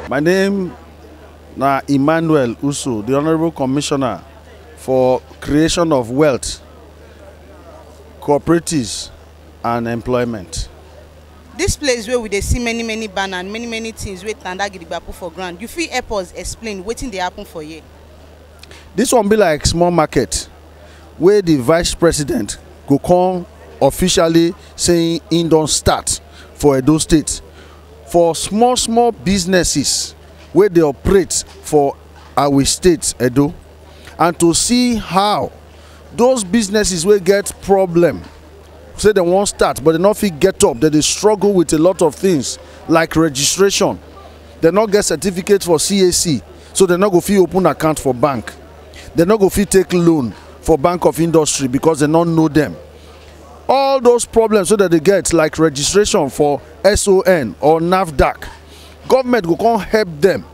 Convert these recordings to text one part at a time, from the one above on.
My name is Emmanuel Uso, the Honorable Commissioner for Creation of Wealth, Cooperatives and Employment. This place where we dey see many banners and many things wey Tanda Gidigba put for ground. You fit help us explain wetin dey happen for here? This one be like small market where the Vice President go come officially saying he don start for Edo State for small businesses where they operate for our state Edo, and to see how those businesses will get problem, say they won't start but they not fit get up, that they struggle with a lot of things like registration, they not get certificate for CAC, so they not go fit open account for bank, they not go fit take loan for Bank of Industry because they don't know them. All those problems so that they get like registration for SON or NAFDAC, government go come help them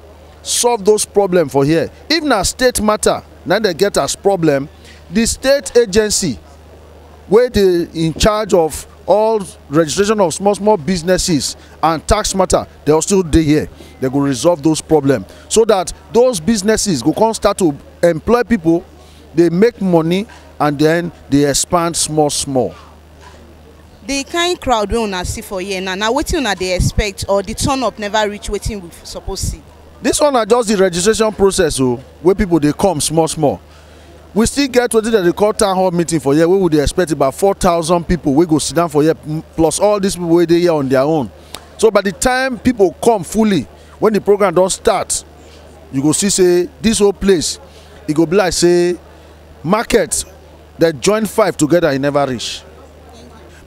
solve those problems for here. If na state matter now they get as problem, the state agency where they in charge of all registration of small businesses and tax matter, they are still dey here. They go resolve those problems so that those businesses go come start to employ people, they make money, and then they expand small. The kind crowd we una see for here now wetin una dey expect, or the turn up never reach wetin we suppose see? This one is just the registration process where people they come small. We still get wetin dem dey call town hall meeting for here, where we dey expect about 4,000 people wey go sit down for here, plus all these people wey dey here on their own. So by the time people come fully, when the program don start, you go see say this whole place, e go be like say market that join 5 together, e never reach.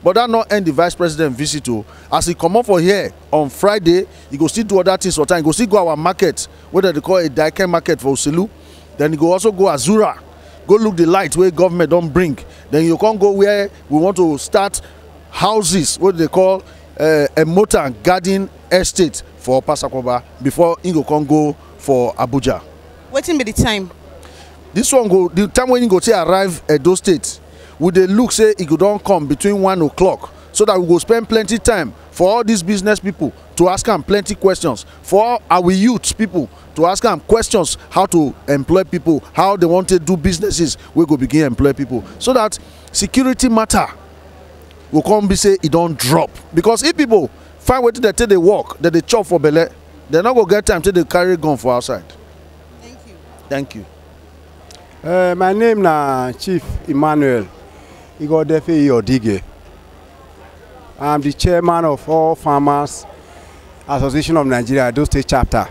But that not end the Vice President visit. As he come up for here on Friday, he go still do other things for time. He go still go our market, whether they call it Daiken market for Oselu. Then he go also go Azura, go look the light where government don't bring. Then you can't go where we want to start houses, what they call a motor and garden estate for Pasakoba before he go for Abuja. Waiting be the time. This one go the time when he go to arrive at those states. Would they look say it could don't come between 1 o'clock, so that we go spend plenty time for all these business people to ask them plenty questions, for our youth people to ask them questions how to employ people, how they want to do businesses, we go begin employ people, so that security matter will come be say it don't drop. Because if people find way to they walk, that they chop for belly, they're not gonna get time till they carry gun for outside. Thank you. My name is Chief Emmanuel Igodefe Odige. I'm the chairman of All Farmers Association of Nigeria, Edo State chapter.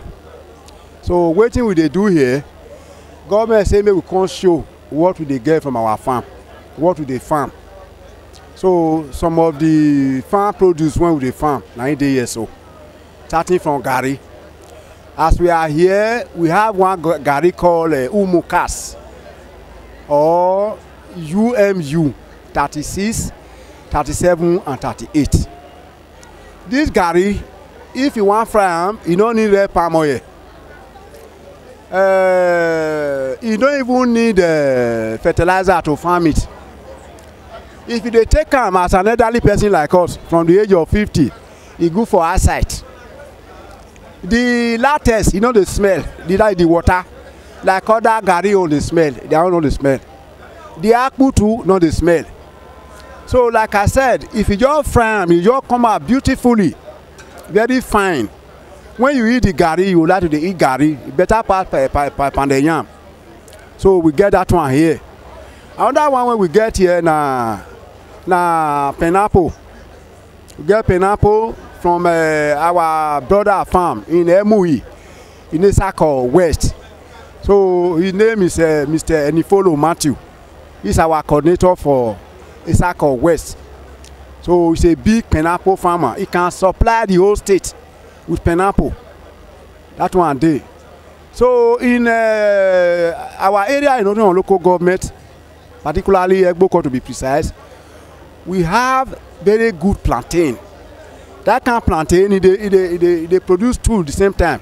So waiting we they do here, government say maybe we can't show what we they get from our farm, what we they farm. So some of the farm produce when we they farm, 9 years so, starting from Gari. As we are here, we have one Gari called Umukas or UMU 36, 37 and 38. This Gari, if you want fry them, you don't need palm oil. You don't even need fertilizer to farm it. If you take them as an elderly person like us from the age of 50, it's good for eyesight. The latex, you know the smell, the water, like other Gari on the smell, they don't know the smell. The akpu too, not the smell. So like I said, if you just fry them, you just come out beautifully, very fine. When you eat the Gari, you like to eat Gari, better part by yam. So we get that one here. Another one when we get here na pineapple. We get pineapple from our brother farm in Emui, in Isako West. So his name is Mr. Enifolo Matthew. He's our coordinator for Isako West. So he's a big pineapple farmer. He can supply the whole state with pineapple. That one day. So in our area in Ogun local government, particularly Egboko to be precise, we have very good plantain. That kind of plantain, they produce two at the same time.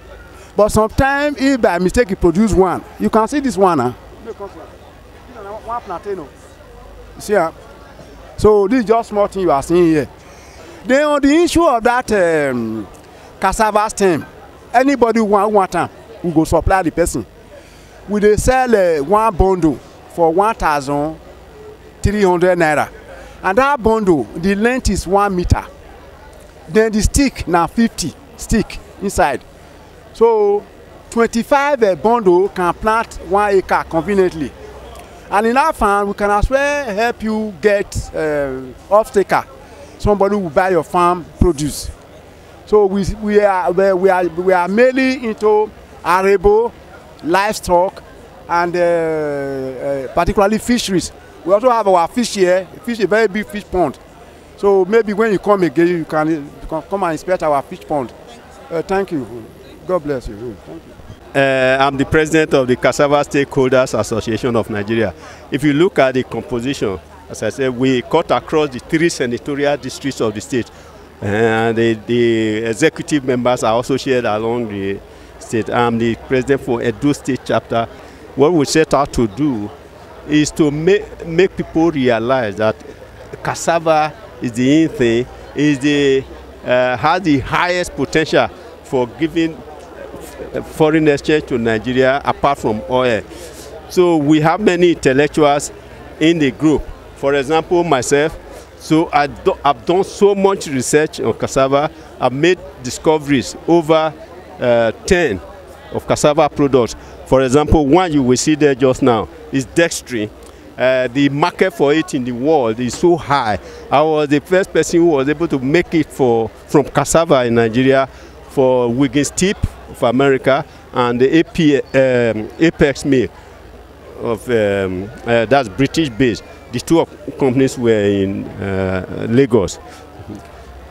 But sometimes, if by mistake you produce one, you can see this one. Huh? One plantain. You see, So this is just small thing you are seeing here. Then on the issue of that cassava stem, anybody who want them, we go supply the person. We dey sell one bundle for 1,300 naira, and that bundle, the length is 1 meter. Then the stick now 50 stick inside. So 25 bundle can plant 1 acre conveniently. And in our farm, we can as well help you get off-taker. Somebody will buy your farm produce. So we are mainly into arable, livestock, and particularly fisheries. We also have our fish here, a very big fish pond. So maybe when you come again, you can come and inspect our fish pond. Thank you. God bless you. Thank you. I'm the president of the Cassava Stakeholders Association of Nigeria. If you look at the composition, as I said, we cut across the 3 senatorial districts of the state. And the executive members are also shared along the state. I'm the president for Edo State chapter. What we set out to do is to make people realize that cassava is the in thing, has the highest potential for giving foreign exchange to Nigeria apart from oil. So we have many intellectuals in the group. For example, myself, so I've done so much research on cassava. I've made discoveries over 10 of cassava products. For example, one you will see there just now is dextrin. The market for it in the world is so high. I was the first person who was able to make it from cassava in Nigeria for Wiggins Tip of America and the Apex Mill of that's British based. The 2 companies were in Lagos.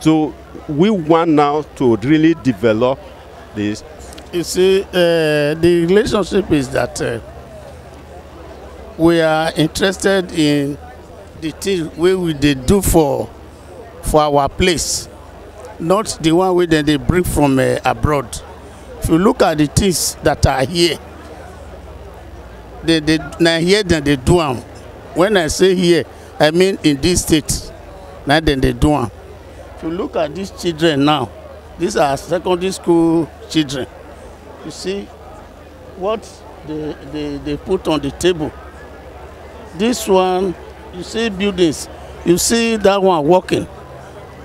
So we want now to really develop this. You see, the relationship is that we are interested in the thing we do for our place, not the one that they bring from abroad. If you look at the things that are here, they here then they do them. When I say here, I mean in this state. Now then they do them. If you look at these children now, these are secondary school children. You see what they put on the table. This one, you see buildings. You see that one walking.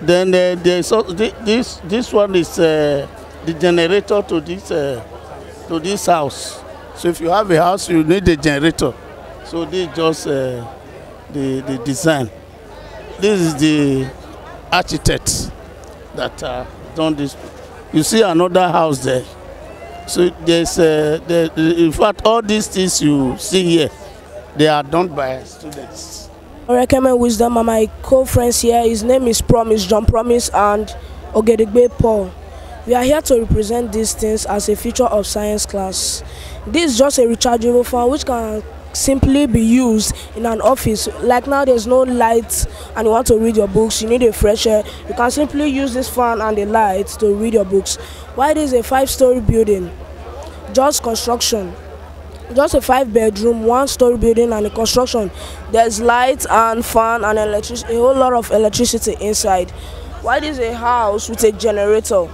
Then this one is the generator to this house. So if you have a house, you need a generator. So this is just the design. This is the architect that done this. You see another house there. So there's in fact all these things you see here, they are done by students. I recommend Wisdom and my co-friends here. His name is Promise, John Promise, and Ogedegbe Paul. We are here to represent these things as a feature of science class. This is just a rechargeable fan which can simply be used in an office. Like now there's no light and you want to read your books, you need a fresh air. You can simply use this fan and the light to read your books. Why this is a 5-story building? Just construction. Just a 5-bedroom, 1-story building and a construction. There's light and fan and electricity, a whole lot of electricity inside. Why this is a house with a generator?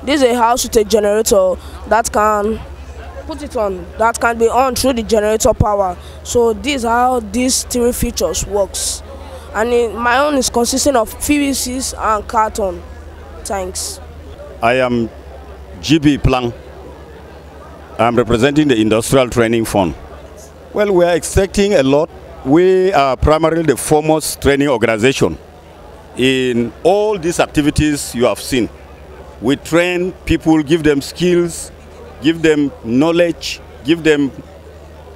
This is a house with a generator that can put it on, that can be on through the generator power. So this is how these 3 features works. And my own is consisting of PVCs and carton. Thanks. I am GB Plang. I'm representing the Industrial Training Fund. Well, we are expecting a lot. We are primarily the foremost training organization in all these activities you have seen. We train people, give them skills, give them knowledge, give them,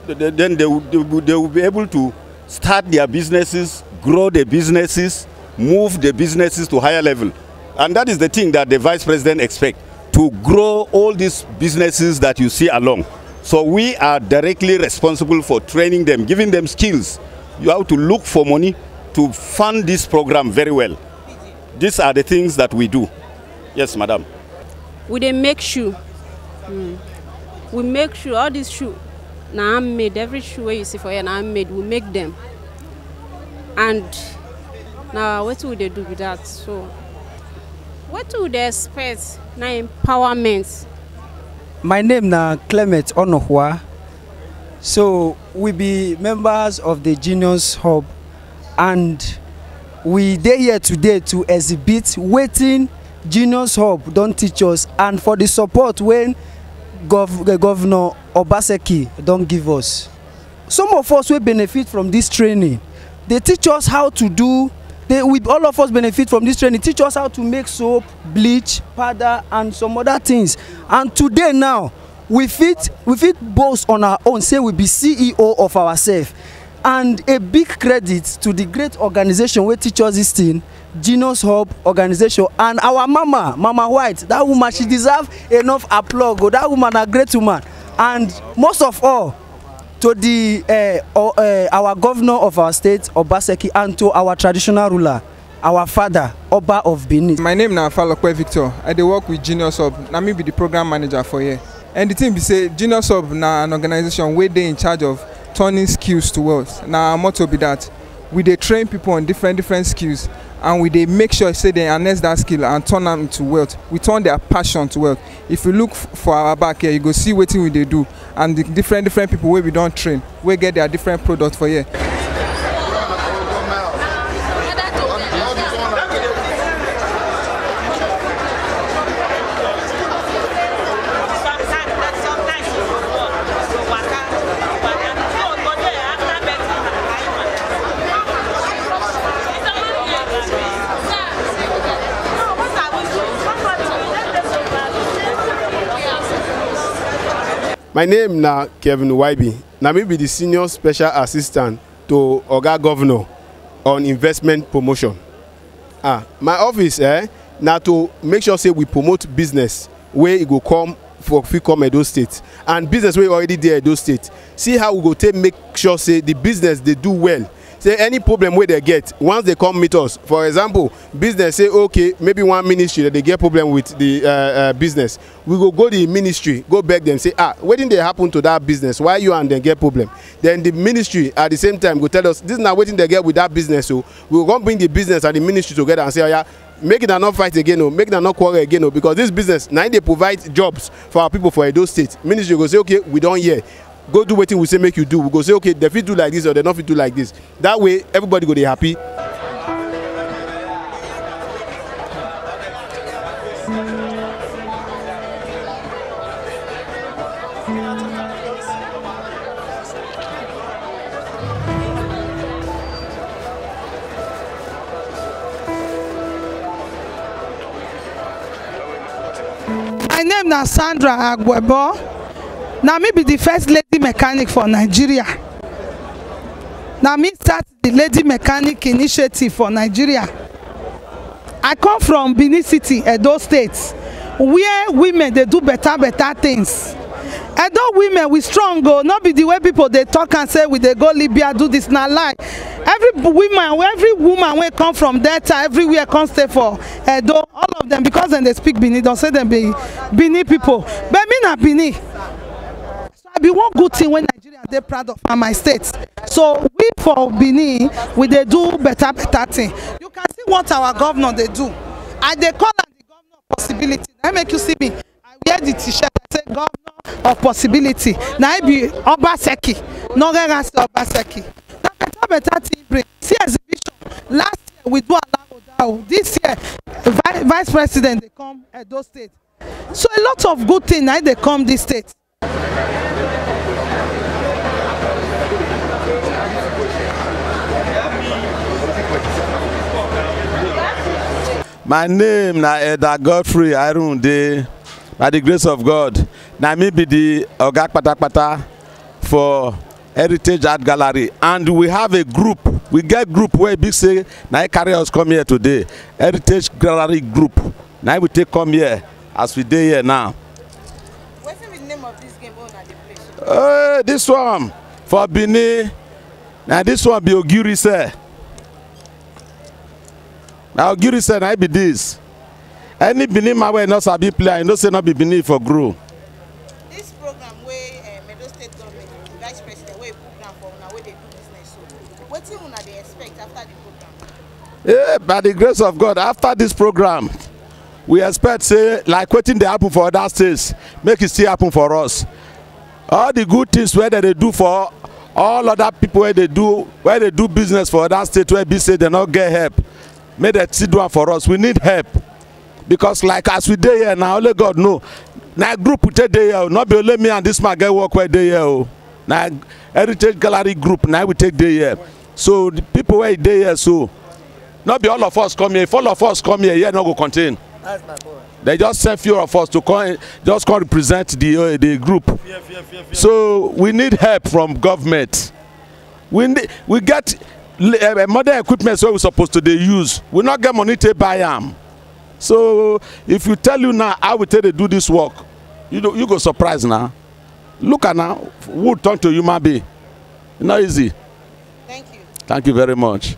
then they will be able to start their businesses, grow their businesses, move the businesses to higher level. And that is the thing that the Vice President expects, to grow all these businesses that you see along. So we are directly responsible for training them, giving them skills. You have to look for money to fund this program very well. These are the things that we do. Yes, madam. We dey make shoe. We make shoe, all these shoe. Now I'm made, every shoe you see for here, now I'm made, we make them. And Now wetin we dey do with that? So wetin we dey expect na empowerment. My name na Clement Onohua. So we be members of the Genius Hub, and we dey here today to exhibit wetin Genius Hub don teach us, and for the support when Governor Obaseki don give us. Some of us wey benefit from this training, they teach us how to do. All of us benefit from this training, teach us how to make soap, bleach, powder, and some other things. And today now, we fit boast on our own, say we be CEO of ourselves. And a big credit to the great organization wey teach us this thing, Genius Hub organization, and our Mama White. That woman, she deserve enough applause. That woman a great woman. And most of all, to the our governor of our state, Obaseki, and to our traditional ruler, our father, Oba of Benin. My name na Falokwe Victor. I dey work with Genius Hub. Na me be the program manager for here. And the thing be say, Genius Hub na an organization wey dey in charge of turning skills to wealth. Na our motto be that. We dey train people on different skills, and we dey make sure say they harness that skill and turn am into wealth. We turn their passion to wealth. If you look for our back here, you go see wetin we dey do, and the different people wey we don train, wey get their different products for here. My name na Kevin Waibi. Na me be the senior special assistant to Oga Governor on investment promotion. My office na to make sure say we promote business where it go come for fit come Edo State, and business wey already dey Edo State. See how we go take make sure say the business they do well. Say any problem wey they get, once they come meet us. For example, business say okay, maybe one ministry that they get problem with the business, we go the ministry, go beg them, say wetin dey happen to that business, why you and them get problem. Then the ministry at the same time go tell us this is not wetin they get with that business, so we go bring the business and the ministry together and say, oh yeah, make it not fight again, or make it not quarrel again, because this business now they provide jobs for our people for Edo State. Ministry go say okay, we don't hear, go do wetin we say make you do. We go say okay, they fit do like this or they not fit do like this. That way everybody go dey happy. My name na Sandra Agwebo. Na me be the first lady mechanic for Nigeria. Na me start the lady mechanic initiative for Nigeria. I come from Benin City, Edo State, where women they do better things. Edo women we strong go, not be the way people they talk and say we they go Libya do this, na lie. Every woman wey come from Delta everywhere come stay for Edo, all of them, because then they speak Benin, don't say them be Benin people. But me na Benin. So I be one good thing when Nigeria they proud of my state. So we for Benin, we they do better thing. You can see what our governor they do. I they call am the governor of possibility. I make you see me. I wear the t-shirt. I say governor of possibility. Now I be Obaseki. No get Obaseki. Better thing bring. See exhibition. Last year we do Alagodao. This year vice president they come Edo State. So a lot of good things now they come this state. My name na Eda Godfrey Arunde. By the grace of God, na me be the Oga Patapata for Heritage Art Gallery, and we have a group. We get group where big say now carry us come here today. Heritage Gallery group. Now we take come here as we dey here now. What's the name of this game on at the place? This one for Benin. Now this one be Ogiri say. Now Ogiri say now be this. Any Benin man wey not sabi play, I know say not be Benin for grow. This program where Edo State government, vice president, where program for now where they do business. So what do you expect after the program? By the grace of God, after this program, we expect, say, like wetin dey happen for other states, make it still happen for us. All the good things where they do for all other people where they do business for other states where be say they not get help, make they still do it for us. We need help. Because like as we dey here now, only God know. Now group we take dey here, not be only me and this man get work where dey here. Now Heritage Gallery group now we take dey here. So the people where dey here, so not be all of us come here. If all of us come here not go contain. They just send few of us to come represent the group. So we need help from government. We get modern equipment where we supposed to use. We not get money to buy them. So if you tell you now how we tell they do this work, you go surprised now. Look at now, wood turn to human being. Not easy. Thank you. Thank you very much.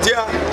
volunteer